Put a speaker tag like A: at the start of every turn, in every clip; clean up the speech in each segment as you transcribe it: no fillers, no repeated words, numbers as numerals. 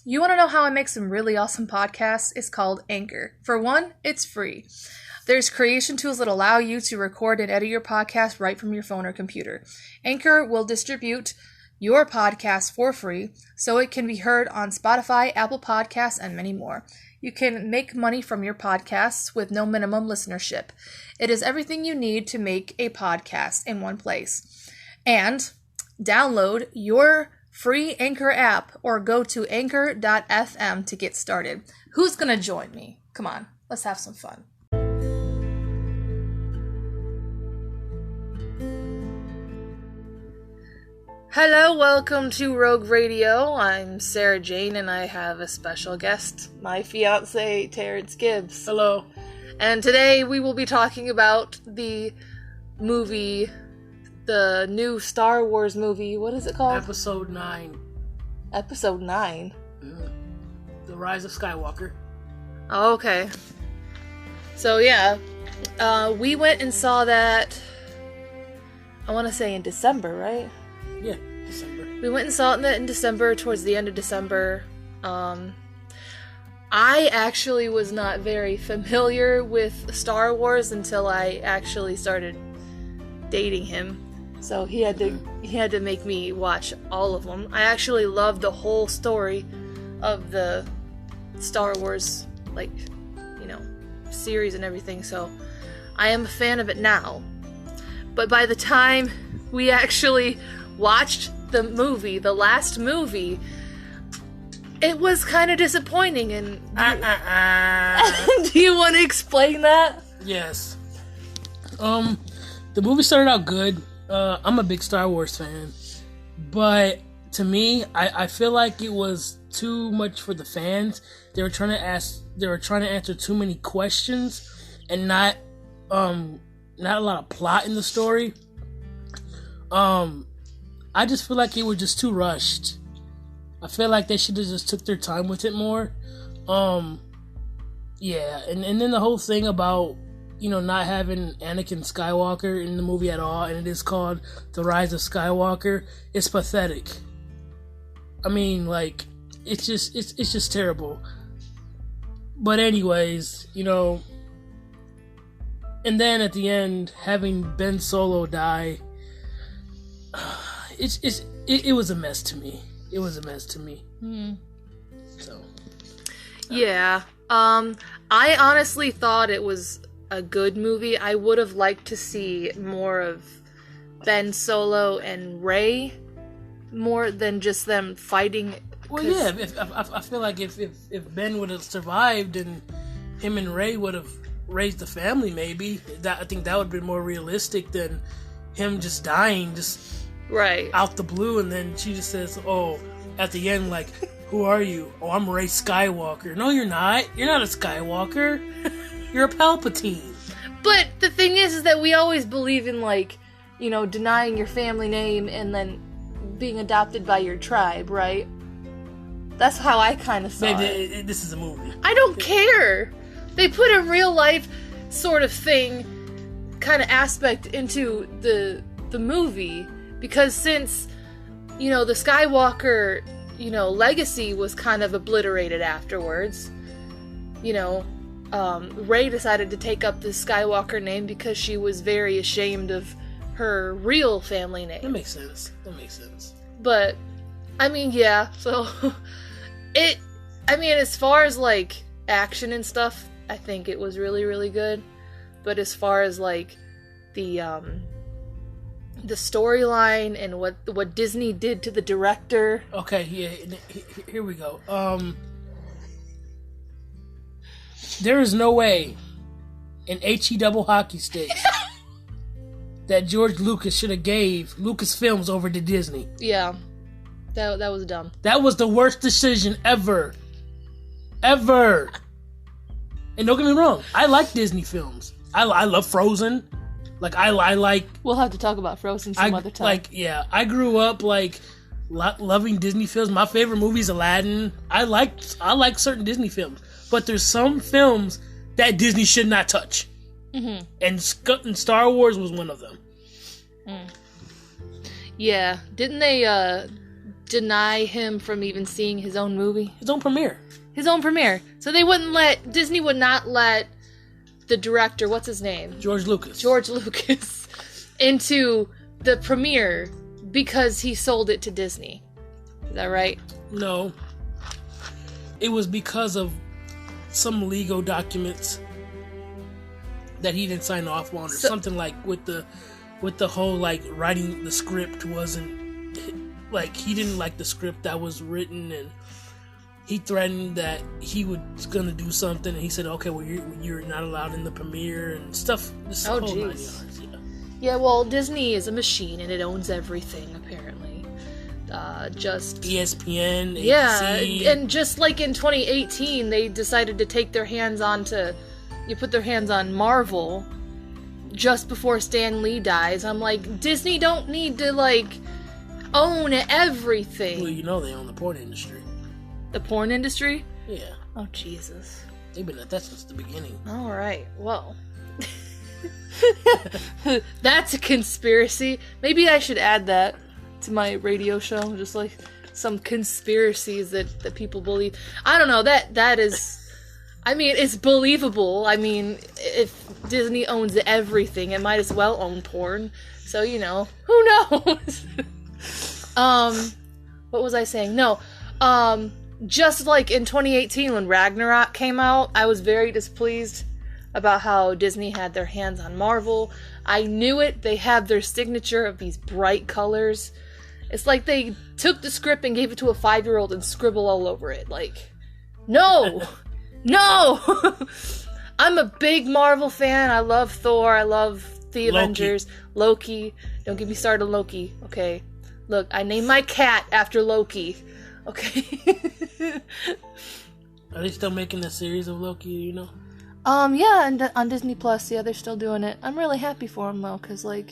A: You want to know how I make some really awesome podcasts? It's called Anchor. For one, it's free. There's creation tools that allow you to record and edit your podcast right from your phone or computer. Anchor will distribute your podcast for free so it can be heard on Spotify, Apple Podcasts, and many more. You can make money from your podcasts with no minimum listenership. It is everything you need to make a podcast in one place. And download your free Anchor app or go to anchor.fm to get started. Who's going to join me? Come on, let's have some fun. Hello, welcome to Rogue Radio. I'm Sarah Jane and I have a special guest, my fiance, Terrance Gibbs.
B: Hello.
A: And today we will be talking about the movie, the new Star Wars movie. What is it called?
B: Episode 9.
A: Episode 9?
B: The Rise of Skywalker.
A: Oh, okay. So yeah, we went and saw that, I want to say in December, right?
B: Yeah, December.
A: We went and saw it in December, towards the end of December. I actually was not very familiar with Star Wars until I actually started dating him. So he had to make me watch all of them. I actually loved the whole story of the Star Wars, series and everything. So I am a fan of it now. But by the time we actually watched the movie, the last movie, it was kind of disappointing. And do you want to explain that?
B: Yes. The movie started out good. I'm a big Star Wars fan, but to me, I feel like it was too much for the fans. They were trying to answer too many questions, and not a lot of plot in the story. I just feel like it was just too rushed. I feel like they should have just took their time with it more. Yeah, and then the whole thing about, not having Anakin Skywalker in the movie at all, and it is called The Rise of Skywalker, it's pathetic. I mean, it's just terrible. But anyways, and then at the end, having Ben Solo die, it was a mess to me. It was a mess to me. So.
A: Yeah. I honestly thought it was a good movie. I would have liked to see more of Ben Solo and Rey, more than just them fighting.
B: Well, yeah. I feel like if Ben would have survived and him and Rey would have raised the family, maybe I think that would have been more realistic than him just dying,
A: right
B: out the blue, and then she just says, "Oh," at the end, "Who are you?" "Oh, I'm Rey Skywalker." No, you're not. You're not a Skywalker. You're a Palpatine.
A: But the thing is that we always believe in, denying your family name and then being adopted by your tribe, right? That's how I kind of saw it.
B: This is a movie.
A: I don't care. They put a real life sort of thing, kind of aspect into the movie, because since, the Skywalker, legacy was kind of obliterated afterwards, Rey decided to take up the Skywalker name because she was very ashamed of her real family name.
B: That makes sense.
A: But, yeah, so, as far as, action and stuff, I think it was really, really good. But as far as, the storyline and what Disney did to the director.
B: Okay, yeah, here we go. There is no way in HE double hockey sticks that George Lucas should have gave Lucasfilms over to Disney.
A: Yeah, that was dumb.
B: That was the worst decision ever. Ever. And don't get me wrong, I like Disney films. I love Frozen. I like...
A: We'll have to talk about Frozen some other time.
B: I grew up, loving Disney films. My favorite movie is Aladdin. I like certain Disney films. But there's some films that Disney should not touch.
A: Mm-hmm.
B: And Star Wars was one of them.
A: Yeah. Didn't they deny him from even seeing his own movie?
B: His own premiere.
A: His own premiere. So Disney would not let the director, what's his name?
B: George Lucas,
A: into the premiere because he sold it to Disney. Is that right?
B: No. It was because of some legal documents that he didn't sign off on, or something like with the whole like writing the script wasn't like, he didn't like the script that was written, and he threatened that he was gonna do something, and he said, "Okay, well you're not allowed in the premiere and stuff."
A: Oh jeez. Yeah, well, Disney is a machine and it owns everything apparently. Just
B: ESPN, ABC.
A: Yeah, and just like in 2018, they decided to take their hands on put their hands on Marvel just before Stan Lee dies. I'm like, Disney don't need to like own everything.
B: Well, they own the porn industry.
A: The porn industry?
B: Yeah.
A: Oh, Jesus.
B: They've been at that since the beginning.
A: All right. Well, that's a conspiracy. Maybe I should add that to my radio show. Just like some conspiracies that people believe. I don't know. That is... I mean, it's believable. I mean, if Disney owns everything, it might as well own porn. So, who knows? What was I saying? No. Just like in 2018 when Ragnarok came out, I was very displeased about how Disney had their hands on Marvel. I knew it. They have their signature of these bright colors. It's like they took the script and gave it to a 5-year-old and scribbled all over it. Like, no! No! I'm a big Marvel fan. I love Thor. I love the Avengers. Loki. Don't get me started on Loki, okay? Look, I named my cat after Loki. Okay.
B: Are they still making a series of Loki,
A: Yeah, and on Disney Plus, yeah, they're still doing it. I'm really happy for them, though, because, like,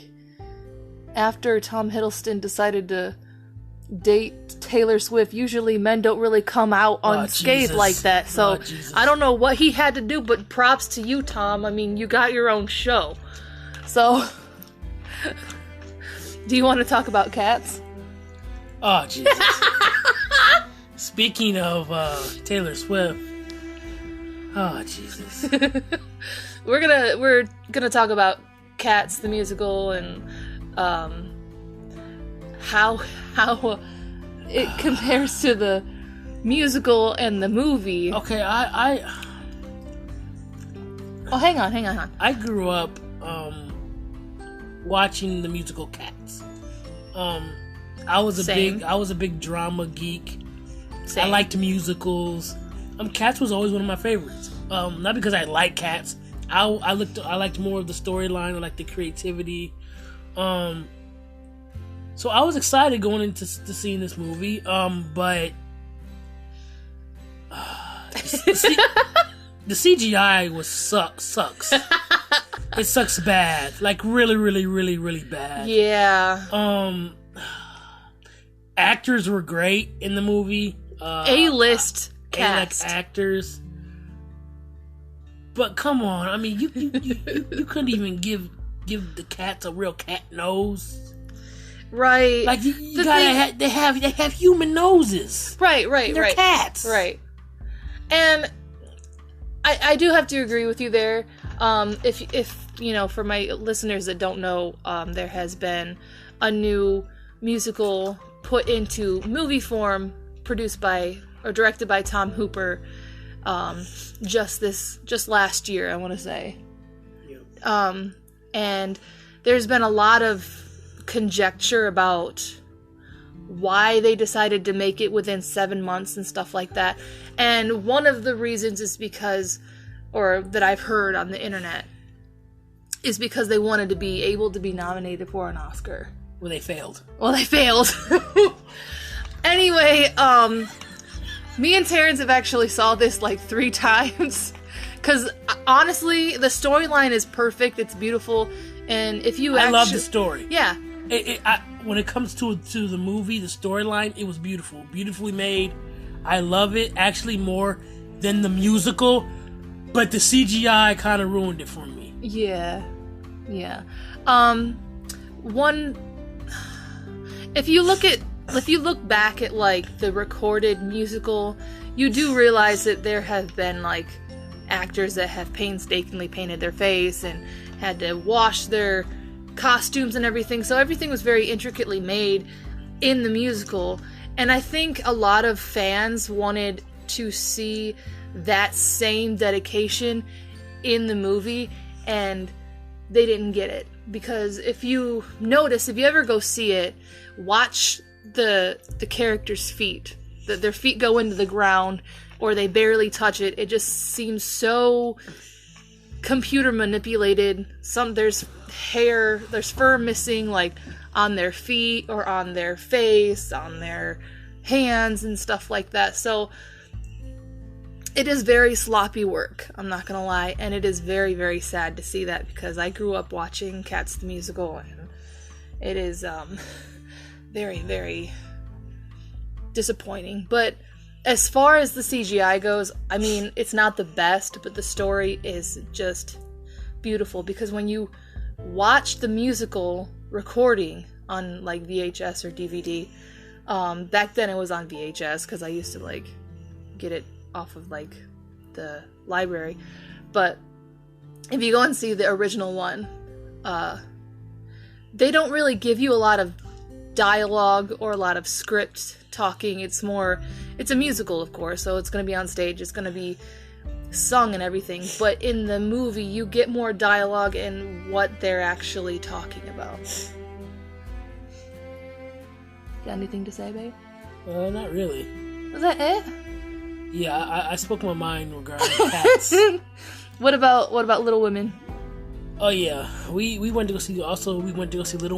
A: after Tom Hiddleston decided to date Taylor Swift, usually men don't really come out unscathed like that, so I don't know what he had to do, but props to you, Tom. I mean, you got your own show. So, do you want to talk about cats?
B: Oh, Jesus. Speaking of Taylor Swift, oh Jesus,
A: we're gonna talk about Cats the musical and how it compares to the musical and the movie.
B: Okay,
A: Oh, hang on.
B: I grew up watching the musical Cats. I was a big drama geek. Same. I liked musicals. Cats was always one of my favorites. Not because I like cats. I liked more of the storyline. I liked the creativity. So I was excited going into seeing this movie. But the CGI sucks. It sucks bad. Like really, really, really, really bad.
A: Yeah.
B: Actors were great in the movie.
A: A-list cast.
B: A-list actors. But come on, I mean, you couldn't even give the cats a real cat nose.
A: Right.
B: Like they have human noses.
A: Right.
B: They're cats.
A: Right. And I do have to agree with you there. If for my listeners that don't know, there has been a new musical put into movie form, produced by or directed by Tom Hooper, just last year, I want to say. Yep. And there's been a lot of conjecture about why they decided to make it within 7 months and stuff like that. And one of the reasons is because, or that I've heard on the internet, is because they wanted to be able to be nominated for an Oscar.
B: Well, they failed.
A: Anyway, me and Terrance have actually saw this like 3 times. Because honestly, the storyline is perfect. It's beautiful. And if you
B: I love the story.
A: Yeah.
B: When it comes to the movie, the storyline, it was beautiful. Beautifully made. I love it. Actually, more than the musical. But the CGI kind of ruined it for me.
A: Yeah. If you look at if you look back at like the recorded musical, you do realize that there have been like actors that have painstakingly painted their face and had to wash their costumes and everything. So everything was very intricately made in the musical. And I think a lot of fans wanted to see that same dedication in the movie, and they didn't get it. Because if you notice, if you ever go see it, watch the characters' feet. Their feet go into the ground, or they barely touch it. It just seems so computer manipulated. There's hair, there's fur missing, like on their feet or on their face, on their hands and stuff like that. So it is very sloppy work, I'm not gonna lie, and it is very, very sad to see that, because I grew up watching Cats the Musical, and it is very, very disappointing. But as far as the CGI goes, I mean, it's not the best, but the story is just beautiful, because when you watch the musical recording on like VHS or DVD, back then it was on VHS because I used to like get it off of like the library, but if you go and see the original one, they don't really give you a lot of dialogue or a lot of script talking. It's a musical, of course, so it's going to be on stage, it's going to be sung and everything, but in the movie you get more dialogue and what they're actually talking about. Got anything to say, babe?
B: Not really.
A: Was that it?
B: Yeah, I spoke my mind regarding Cats.
A: What about Little Women?
B: Oh yeah, we went to go see Little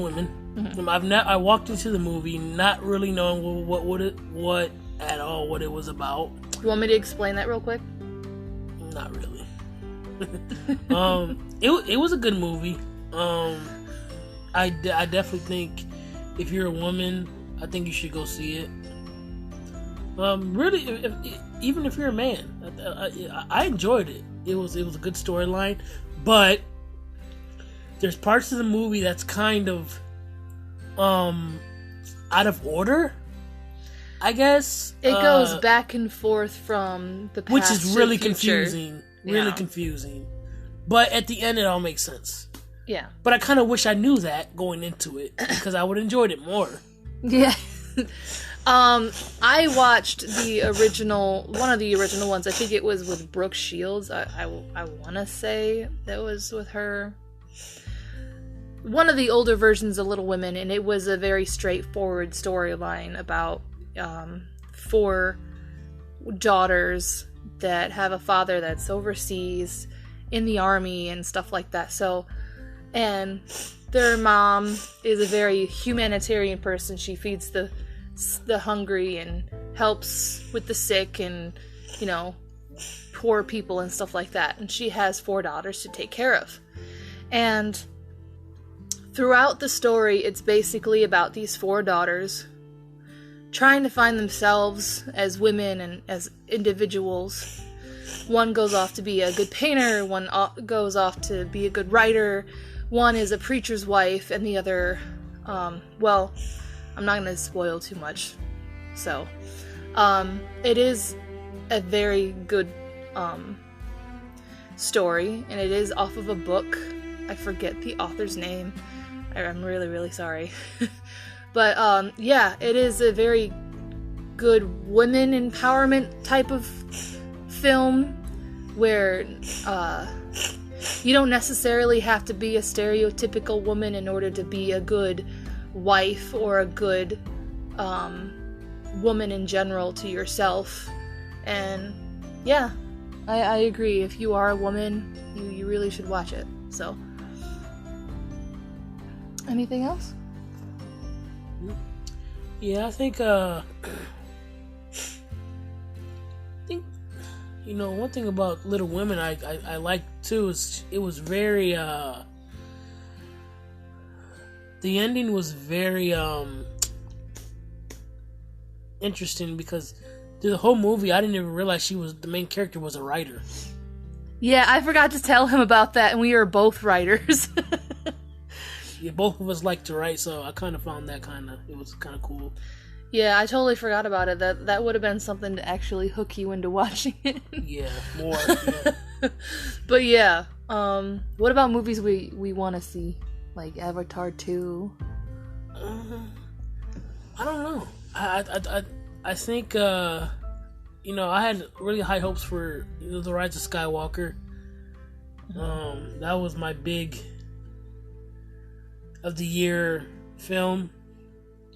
B: Women. Mm-hmm. I walked into the movie not really knowing what it was about.
A: You want me to explain that real quick?
B: Not really. It was a good movie. I definitely think if you're a woman, I think you should go see it. Really, even if you're a man, I enjoyed it. It was a good storyline, but there's parts of the movie that's kind of out of order, I guess.
A: It goes back and forth from the past,
B: which is really
A: to the future.
B: confusing. Really confusing. But at the end, it all makes sense.
A: Yeah.
B: But I kind of wish I knew that going into it, because I would have enjoyed it more.
A: Yeah. I watched one of the original ones. I think it was with Brooke Shields. I want to say that was with her. One of the older versions of Little Women, and it was a very straightforward storyline about 4 daughters that have a father that's overseas in the army and stuff like that. So, and their mom is a very humanitarian person. She feeds the hungry and helps with the sick and, poor people and stuff like that. And she has 4 daughters to take care of. And throughout the story, it's basically about these 4 daughters trying to find themselves as women and as individuals. One goes off to be a good painter, one goes off to be a good writer, one is a preacher's wife, and the other, well, I'm not going to spoil too much. So, it is a very good story, and it is off of a book. I forget the author's name. I'm really, really sorry. But, yeah, it is a very good women empowerment type of film where you don't necessarily have to be a stereotypical woman in order to be a good wife or a good woman in general to yourself. And, yeah, I agree. If you are a woman, you really should watch it. So, anything else?
B: Yeah, I think one thing about Little Women I liked too is it was very the ending was very interesting, because through the whole movie I didn't even realize the main character was a writer.
A: Yeah, I forgot to tell him about that, and we are both writers.
B: Yeah, both of us like to write, so I kind of found that it was kind of cool.
A: Yeah, I totally forgot about it. That would have been something to actually hook you into watching it.
B: Yeah, more. Yeah.
A: But yeah, what about movies we want to see, like Avatar 2?
B: I don't know. I think I had really high hopes for The Rise of Skywalker. That was my big of the year film.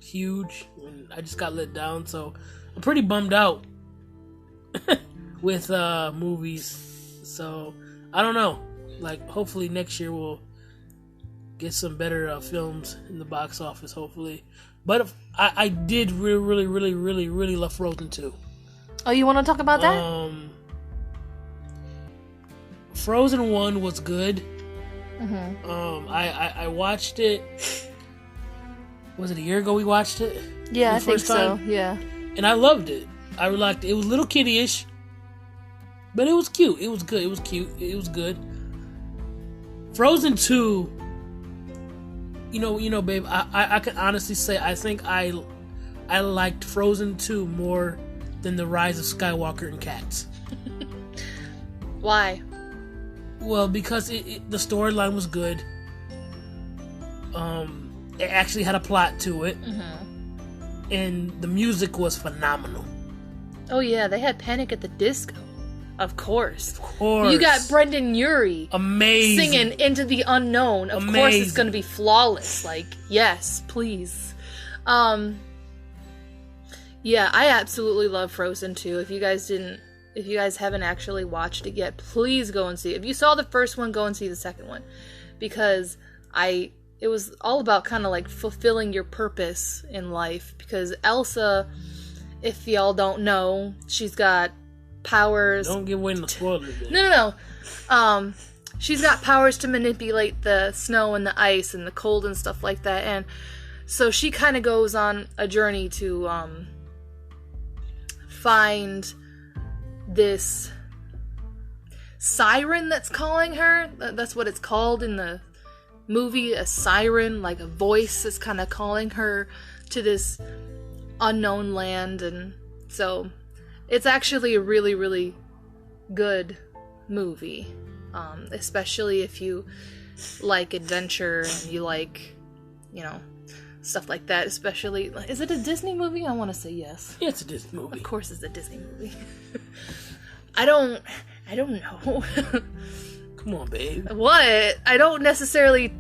B: Huge. And I just got let down, so I'm pretty bummed out with movies. So I don't know. Like, hopefully next year we'll get some better films in the box office. Hopefully, but I did really love Frozen 2.
A: Oh, you want to talk about that?
B: Frozen 1 was good.
A: Mm-hmm.
B: I watched it. Was it a year ago we watched it?
A: Yeah, I think so. Yeah.
B: And I loved it. I liked it. It was a little kiddie-ish, but it was cute. It was good. It was cute. It was good. Frozen 2. Babe, I can honestly say I think I liked Frozen 2 more than The Rise of Skywalker and Cats.
A: Why?
B: Well, because the storyline was good. It actually had a plot to it. Mm-hmm. And the music was phenomenal. Oh
A: yeah, they had Panic at the Disco. Of course.
B: Of course.
A: You got Brendan Urie.
B: Amazing.
A: Singing Into the Unknown. Of course it's going to be flawless. Like, yes, please. Yeah, I absolutely love Frozen 2. If you guys haven't actually watched it yet, please go and see it. If you saw the first one, go and see the second one. Because it was all about kind of like fulfilling your purpose in life. Because Elsa, if y'all don't know, she's got powers.
B: Don't give away the spoilers.
A: No. She's got powers to manipulate the snow and the ice and the cold and stuff like that. And so she kind of goes on a journey to find this siren that's calling her. That's what it's called in the movie, a siren, like a voice is kind of calling her to this unknown land. And so it's actually a really, really good movie, especially if you like adventure and you like, stuff like that. Especially, is it a Disney movie? I want to say yes.
B: Yeah, it's a Disney movie.
A: Of course it's a Disney movie. I don't know.
B: Come on, babe.
A: What? I don't necessarily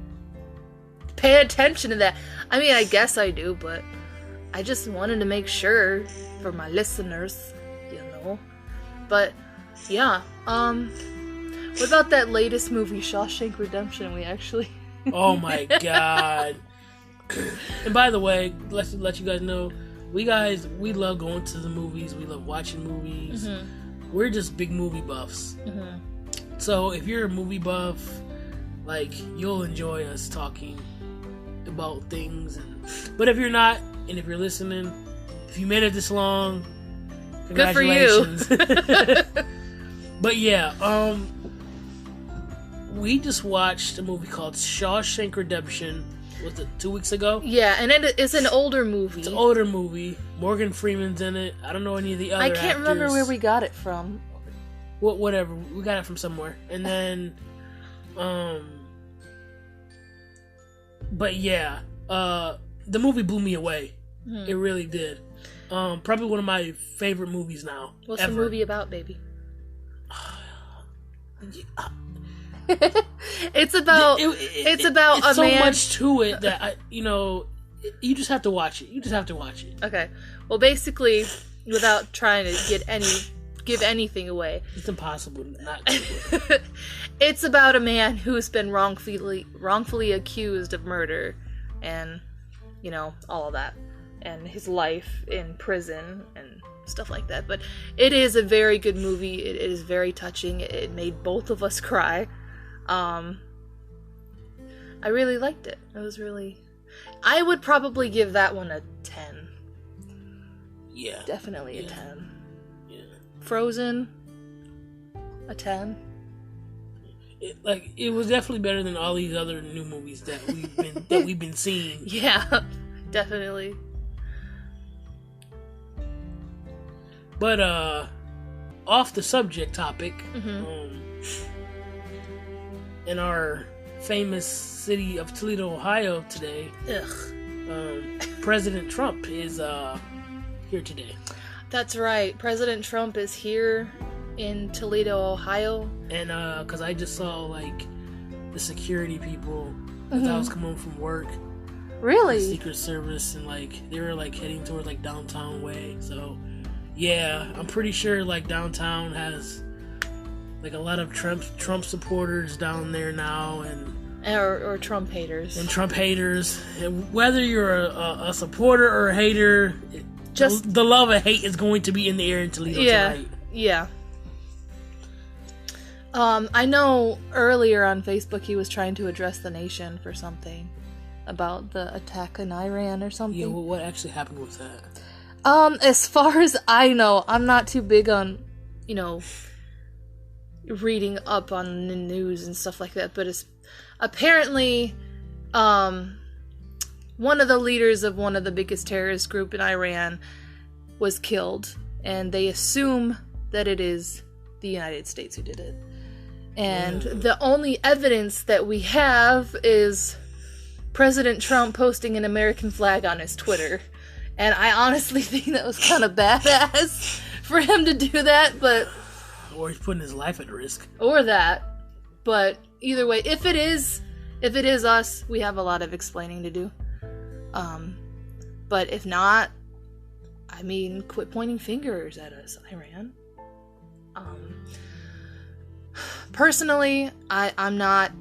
A: pay attention to that. I mean, I guess I do, but I just wanted to make sure for my listeners, But, yeah. What about that latest movie, Shawshank Redemption? We actually...
B: Oh my god. And by the way, let's let you guys know, we love going to the movies. We love watching movies. Mm-hmm. We're just big movie buffs. Mm-hmm. So if you're a movie buff, like, you'll enjoy us talking about things. But if you're not, and if you're listening, if you made it this long, congratulations.
A: Good for you.
B: But yeah, we just watched a movie called Shawshank Redemption. Was it 2 weeks ago?
A: Yeah, and it's an older movie.
B: It's an older movie. Morgan Freeman's in it. I don't know any of the other actors.
A: I can't remember where we got it from.
B: Whatever. We got it from somewhere. And then, but yeah, the movie blew me away. It really did. Probably one of my favorite movies now.
A: What's
B: ever.
A: the movie about, baby? It's about a
B: so
A: man.
B: So much to it that you just have to watch it. You just have to watch it.
A: Okay. Well, basically, without trying to give anything away,
B: it's impossible not to.
A: It's about a man who's been wrongfully accused of murder, and all of that, and his life in prison and stuff like that. But it is a very good movie. It is very touching. It made both of us cry. I really liked it. I would probably give that one a 10.
B: Yeah.
A: Definitely a 10.
B: Yeah.
A: Frozen, a 10.
B: It was definitely better than all these other new movies that we've been seeing.
A: Yeah, definitely.
B: But off the subject topic, in our famous city of Toledo, Ohio today, President Trump is here today.
A: That's right. President Trump is here in Toledo, Ohio.
B: And because I just saw like the security people as I was coming home from work.
A: Really?
B: The Secret Service, and like they were like heading towards like downtown way. So yeah, I'm pretty sure like downtown has like a lot of Trump supporters down there now,
A: or Trump haters.
B: And Trump haters. And whether you're a supporter or a hater, just the love and hate is going to be in the air in Toledo tonight.
A: Yeah. I know earlier on Facebook he was trying to address the nation for something about the attack in Iran or something.
B: Yeah, well, what actually happened with that?
A: As far as I know, I'm not too big on, reading up on the news and stuff like that, but it's apparently, one of the leaders of one of the biggest terrorist group in Iran was killed, and they assume that it is the United States who did it. And the only evidence that we have is President Trump posting an American flag on his Twitter. And I honestly think that was kind of badass for him to do that, but...
B: Or he's putting his life at risk.
A: Or that. But either way, if it is us, we have a lot of explaining to do. But if not, I mean, quit pointing fingers at us, Iran. Personally, I'm not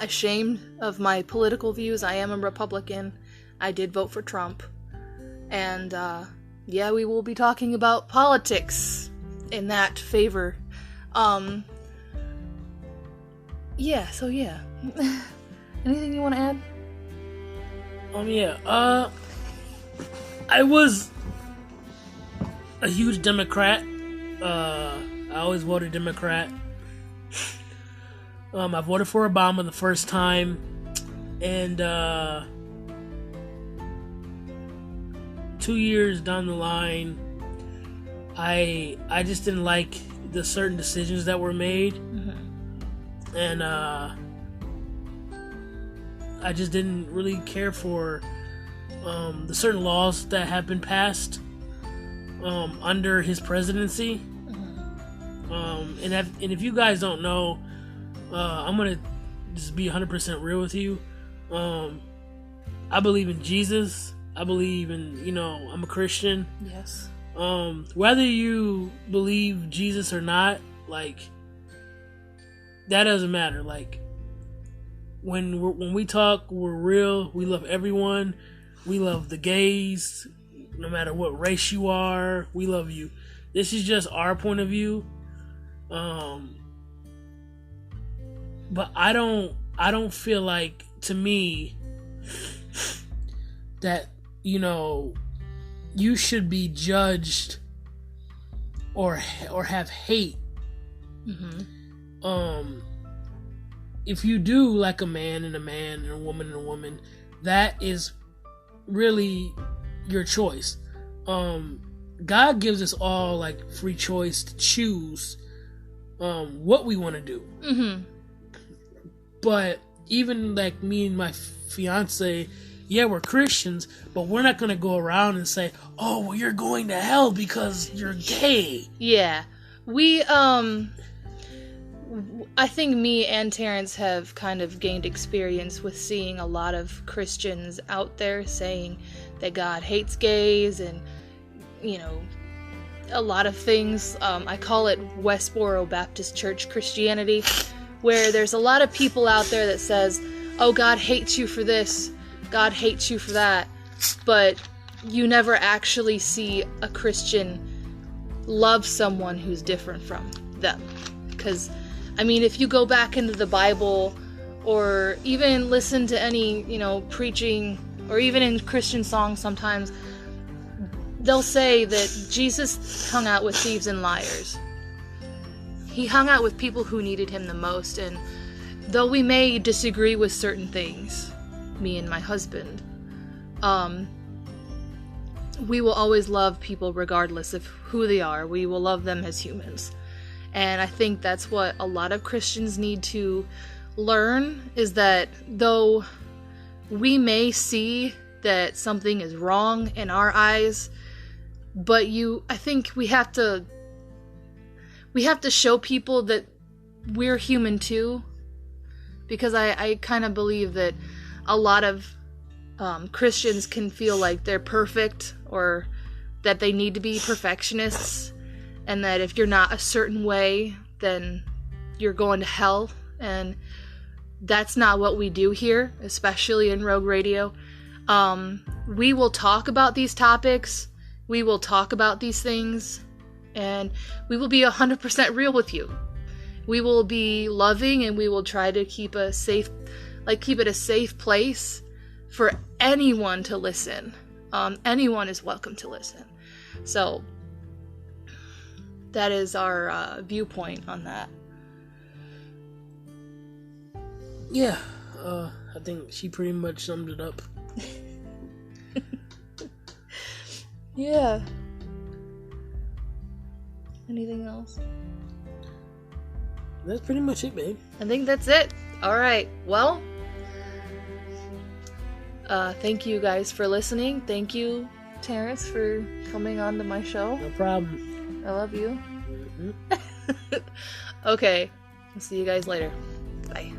A: ashamed of my political views. I am a Republican. I did vote for Trump. And, we will be talking about politics in that favor. So yeah. Anything you want to add?
B: I was a huge Democrat. I always voted Democrat. I voted for Obama the first time, and 2 years down the line, I just didn't like the certain decisions that were made, and I just didn't really care for the certain laws that have been passed under his presidency. And if you guys don't know, I'm gonna just be 100% real with you. I believe in Jesus. I believe in, I'm a Christian.
A: Yes.
B: Whether you believe Jesus or not, like, that doesn't matter. Like, when we talk, we're real. We love everyone. We love the gays, no matter what race you are. We love you. This is just our point of view. But I don't feel like, to me, that, you should be judged or have hate. If you do like a man and a man and a woman and a woman, that is really your choice. God gives us all like free choice to choose what we want to do. But even like me and my fiance, yeah, we're Christians, but we're not gonna go around and say, "Oh, well, you're going to hell because you're gay."
A: Yeah, we I think me and Terrance have kind of gained experience with seeing a lot of Christians out there saying that God hates gays and, a lot of things. I call it Westboro Baptist Church Christianity, where there's a lot of people out there that says, "Oh, God hates you for this, God hates you for that," but you never actually see a Christian love someone who's different from them. Because, if you go back into the Bible, or even listen to any, preaching, or even in Christian songs sometimes, they'll say that Jesus hung out with thieves and liars. He hung out with people who needed him the most, and though we may disagree with certain things, me and my husband, we will always love people regardless of who they are. We will love them as humans. And I think that's what a lot of Christians need to learn, is that though we may see that something is wrong in our eyes, but I think we have to show people that we're human too, because I kind of believe that a lot of Christians can feel like they're perfect, or that they need to be perfectionists, and that if you're not a certain way, then you're going to hell. And that's not what we do here, especially in Rogue Radio. We will talk about these topics, we will talk about these things, and we will be 100% real with you. We will be loving, and we will try to keep it a safe place for anyone to listen. Anyone is welcome to listen. So that is our viewpoint on that.
B: Yeah, I think she pretty much summed it up.
A: Yeah. Anything else?
B: That's pretty much it, babe.
A: I think that's it. Alright, well, thank you guys for listening. Thank you, Terrance, for coming on to my show.
B: No problem.
A: I love you.
B: Mm-hmm.
A: Okay, I'll see you guys later. Bye.